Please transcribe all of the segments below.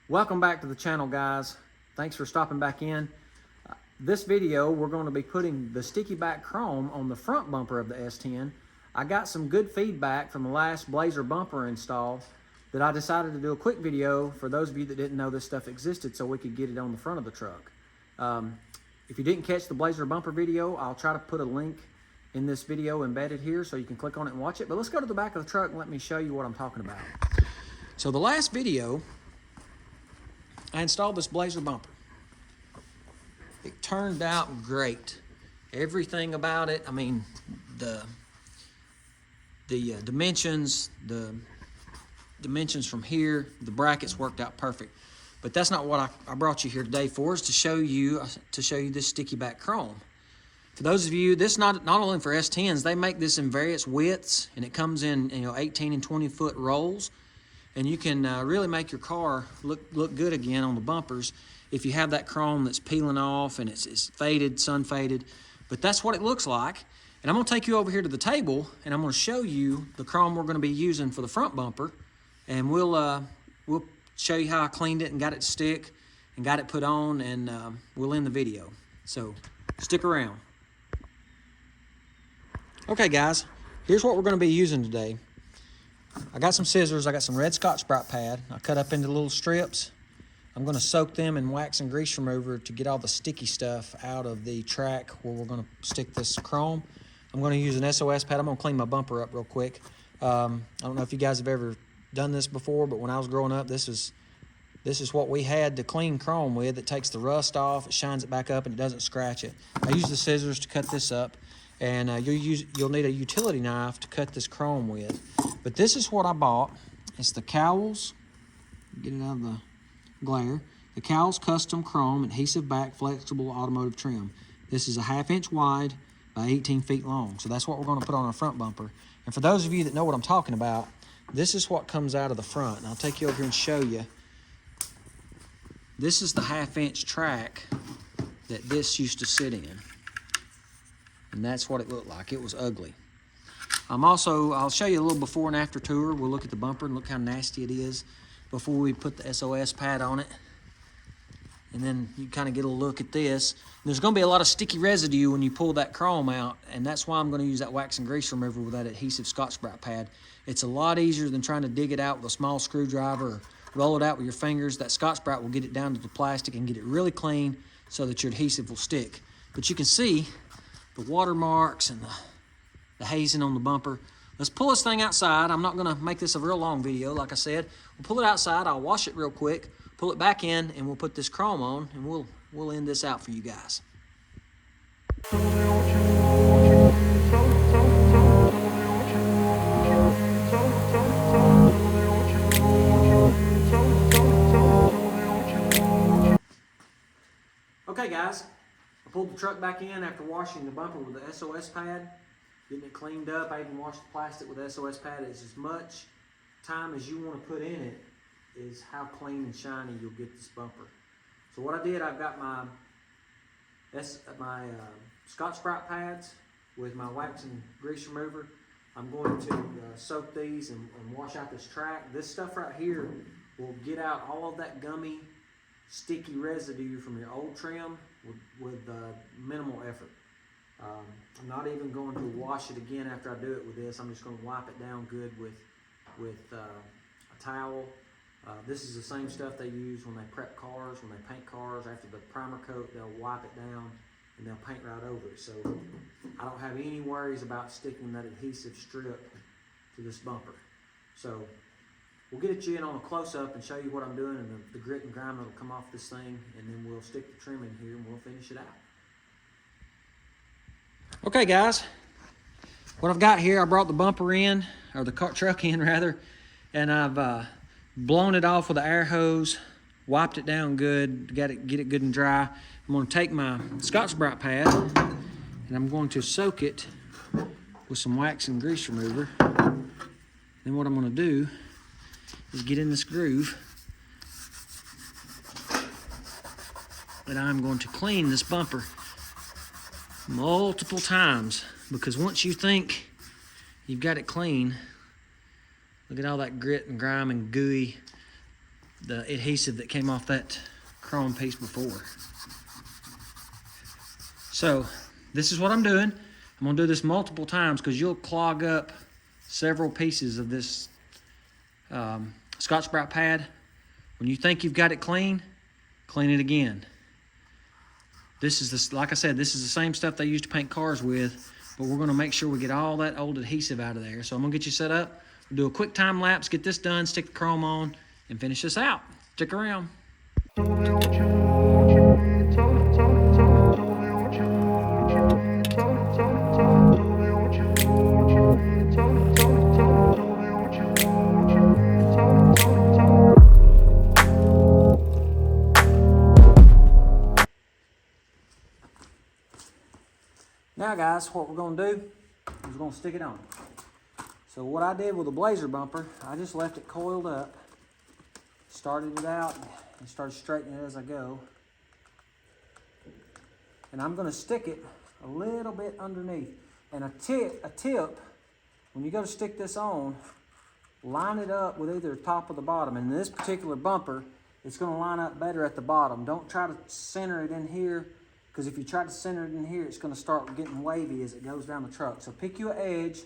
Welcome back to the channel, guys. Thanks for stopping back in. This video, we're going to be putting the sticky back chrome on the front bumper of the S10. I got some good feedback from the last Blazer bumper install that I decided to do a quick video for those of you that didn't know this stuff existed so we could get it on the front of the truck. If you didn't catch the Blazer bumper video, I'll try to put a link in this video embedded here so you can click on it and watch it. But let's go to the back of the truck and let me show you what I'm talking about. So the last video, I installed this Blazer bumper. It turned out great. Everything about it, I mean, the dimensions from here, the brackets worked out perfect. But that's not what I brought you here today for, is to show you this sticky back chrome. For those of you, this not only for S10s, they make this in various widths, and it comes in 18 and 20 foot rolls. And you can really make your car look good again on the bumpers if you have that chrome that's peeling off and it's faded, sun faded. But that's what it looks like. And I'm going to take you over here to the table and I'm going to show you the chrome we're going to be using for the front bumper. And we'll show you how I cleaned it and got it to stick and got it put on, and we'll end the video. So stick around. Okay, guys, here's what we're going to be using today. I got some scissors, I got some red Scotch-Brite pad. I cut up into little strips. I'm going to soak them in wax and grease remover to get all the sticky stuff out of the track where we're going to stick this chrome. I'm going to use an SOS pad. I'm going to clean my bumper up real quick. I don't know if you guys have ever done this before, but when I was growing up, this is what we had to clean chrome with. It takes the rust off, it shines it back up, and it doesn't scratch it. I use the scissors to cut this up, and you'll need a utility knife to cut this chrome with. But this is what I bought. It's the Cowles, get it out of the glare, the Cowles Custom Chrome Adhesive Back Flexible Automotive Trim. This is a 1/2 inch wide by 18 feet long. So that's what we're going to put on our front bumper. And for those of you that know what I'm talking about, this is what comes out of the front. And I'll take you over here and show you. This is the 1/2 inch track that this used to sit in. And that's what it looked like. It was ugly. I'll show you a little before and after tour. We'll look at the bumper and look how nasty it is before we put the SOS pad on it. And then you kind of get a look at this. And there's going to be a lot of sticky residue when you pull that chrome out, and that's why I'm going to use that wax and grease remover with that adhesive Scotch-Brite pad. It's a lot easier than trying to dig it out with a small screwdriver or roll it out with your fingers. That Scotch-Brite will get it down to the plastic and get it really clean so that your adhesive will stick. But you can see the watermarks and the hazing on the bumper. Let's pull this thing outside. I'm not going to make this a real long video, like I said. We'll pull it outside. I'll wash it real quick, pull it back in, and we'll put this chrome on, and we'll end this out for you guys. Okay, guys. I pulled the truck back in after washing the bumper with the SOS pad, getting it cleaned up. I even washed the plastic with the SOS pad. It's as much time as you want to put in it is how clean and shiny you'll get this bumper. So what I did, I've got my Scotch-Brite pads with my wax and grease remover. I'm going to soak these and wash out this track. This stuff right here will get out all of that gummy, sticky residue from your old trim with minimal effort. I'm not even going to wash it again after I do it with this. I'm just going to wipe it down good with a towel. This is the same stuff they use when they prep cars, when they paint cars. After the primer coat, they'll wipe it down and they'll paint right over it. So I don't have any worries about sticking that adhesive strip to this bumper. So we'll get it you in on a close-up and show you what I'm doing, and the grit and grime that'll come off this thing, and then we'll stick the trim in here and we'll finish it out. Okay, guys, what I've got here, I brought the bumper in, or the truck in rather, and I've blown it off with an air hose, wiped it down good, get it good and dry. I'm going to take my Scotch-Brite pad and I'm going to soak it with some wax and grease remover. Then what I'm going to do is get in this groove, and I'm going to clean this bumper multiple times, because once you think you've got it clean, look at all that grit and grime and gooey the adhesive that came off that chrome piece before. So this is what I'm doing. I'm gonna do this multiple times because you'll clog up several pieces of this Scotch-Brite pad. When you think you've got it clean it again. This is this, like I said, this is the same stuff they used to paint cars with, but we're gonna make sure we get all that old adhesive out of there. So I'm gonna get you set up. We'll do a quick time lapse, get this done, stick the chrome on, and finish this out. Stick around. Now guys, what we're gonna do is we're gonna stick it on. So what I did with the Blazer bumper, I just left it coiled up, started it out, and started straightening it as I go. And I'm gonna stick it a little bit underneath. And a tip, when you go to stick this on, line it up with either the top or the bottom. And in this particular bumper, it's gonna line up better at the bottom. Don't try to center it in here, because if you try to center it in here, it's gonna start getting wavy as it goes down the truck. So pick you an edge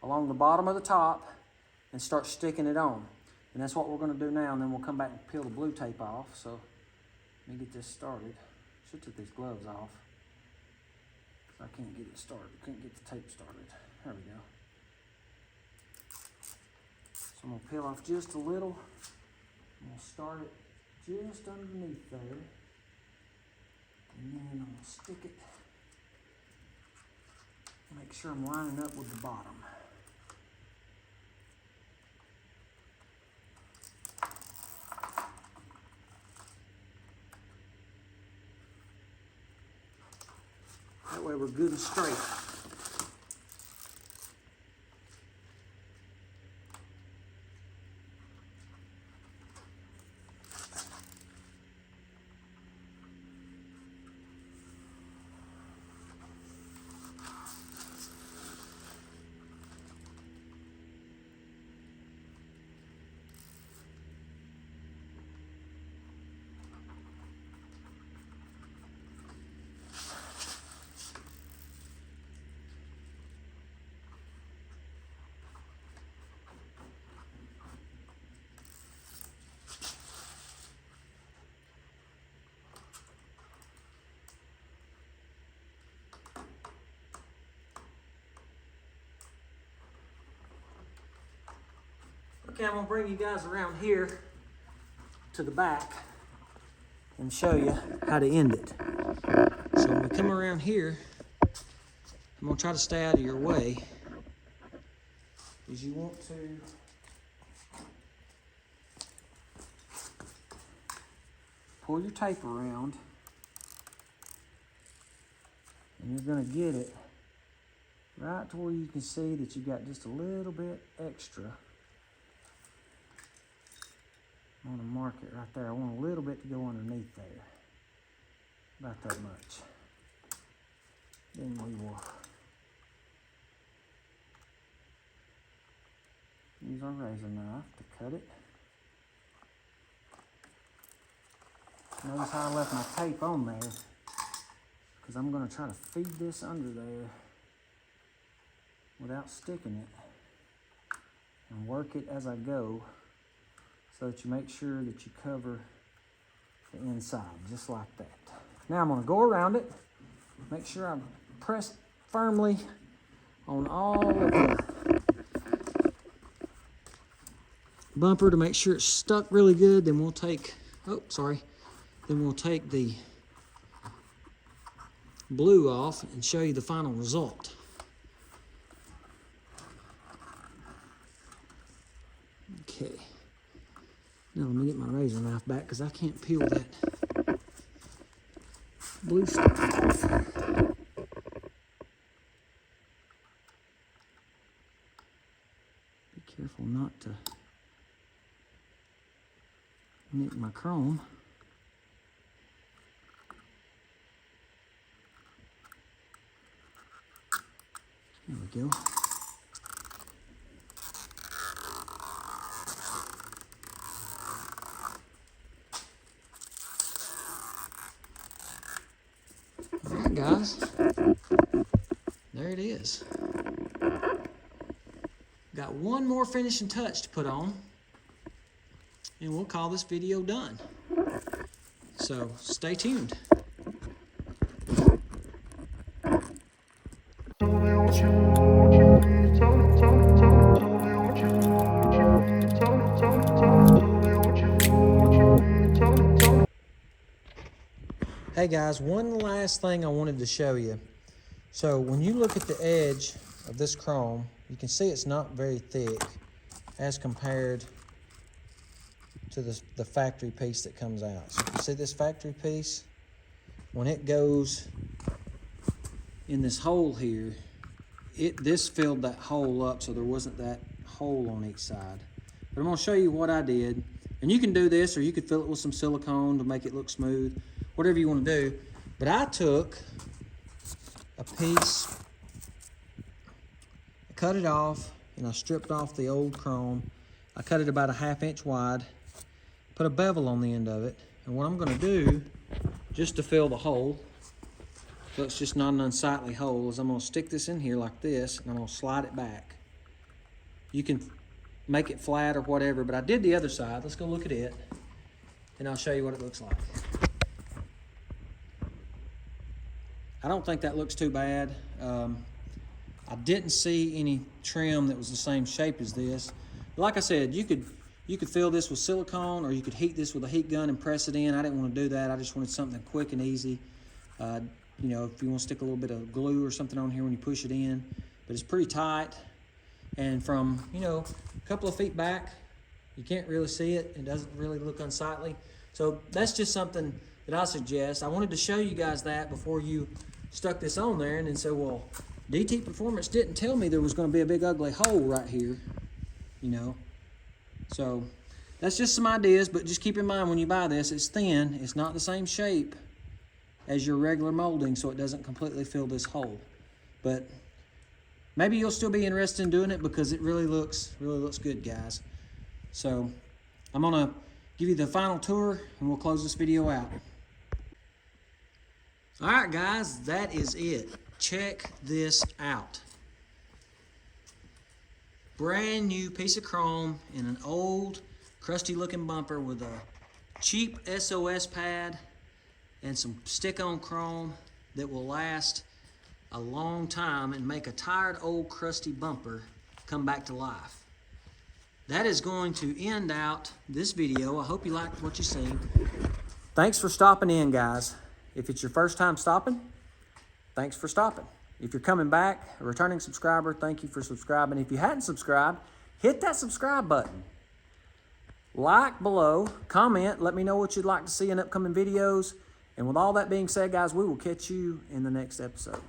along the bottom of the top and start sticking it on. And that's what we're gonna do now, and then we'll come back and peel the blue tape off. So let me get this started. Should take these gloves off. I can't get it started. Couldn't get the tape started. There we go. So I'm gonna peel off just a little. I'm gonna start it just underneath there. And then I'm gonna stick it. Make sure I'm lining up with the bottom. That way we're good and straight. Okay, I'm gonna bring you guys around here to the back and show you how to end it. So when we come around here, I'm gonna try to stay out of your way, is you want to pull your tape around, and you're gonna get it right to where you can see that you got just a little bit extra. I want to mark it right there. I want a little bit to go underneath there. About that much. Then we will use our razor knife to cut it. Notice how I left my tape on there, because I'm going to try to feed this under there without sticking it and work it as I go, so that you make sure that you cover the inside, just like that. Now I'm gonna go around it, make sure I'm pressed firmly on all of the bumper to make sure it's stuck really good. Then we'll take, then we'll take the blue off and show you the final result. Okay. Now let me get my razor knife back, because I can't peel that blue stuff off. Be careful not to nick my chrome. There we go. guys. There it is. Got one more finishing touch to put on, and we'll call this video done. So stay tuned. Hey guys, one last thing I wanted to show you. So when you look at the edge of this chrome, you can see it's not very thick as compared to the factory piece that comes out. So you see this factory piece? When it goes in this hole here, this filled that hole up so there wasn't that hole on each side. But I'm gonna show you what I did. And you can do this, or you could fill it with some silicone to make it look smooth, whatever you wanna do. But I took a piece, I cut it off, and I stripped off the old chrome. I cut it about a 1/2 inch wide, put a bevel on the end of it. And what I'm gonna do, just to fill the hole, so it's just not an unsightly hole, is I'm gonna stick this in here like this, and I'm gonna slide it back. You can make it flat or whatever, but I did the other side. Let's go look at it, and I'll show you what it looks like. I don't think that looks too bad. I didn't see any trim that was the same shape as this. But like I said, you could fill this with silicone, or you could heat this with a heat gun and press it in. I didn't want to do that. I just wanted something quick and easy. You know, if you want to stick a little bit of glue or something on here when you push it in. But it's pretty tight. And from, you know, a couple of feet back, you can't really see it. It doesn't really look unsightly. So that's just something that I suggest. I wanted to show you guys that before you stuck this on there and then say, well, DT Performance didn't tell me there was going to be a big ugly hole right here, you know. So that's just some ideas, but just keep in mind when you buy this, it's thin. It's not the same shape as your regular molding, so it doesn't completely fill this hole. But maybe you'll still be interested in doing it because it really looks good, guys. So I'm gonna give you the final tour and we'll close this video out. All right, guys, that is it. Check this out. Brand new piece of chrome in an old, crusty looking bumper with a cheap SOS pad and some stick-on chrome that will last a long time and make a tired old crusty bumper come back to life. That is going to end out this video. I hope you liked what you've seen. Thanks for stopping in, guys. If it's your first time stopping, thanks for stopping. If you're coming back, a returning subscriber, thank you for subscribing. If you hadn't subscribed, hit that subscribe button. Like below, comment, let me know what you'd like to see in upcoming videos. And with all that being said, guys, we will catch you in the next episode.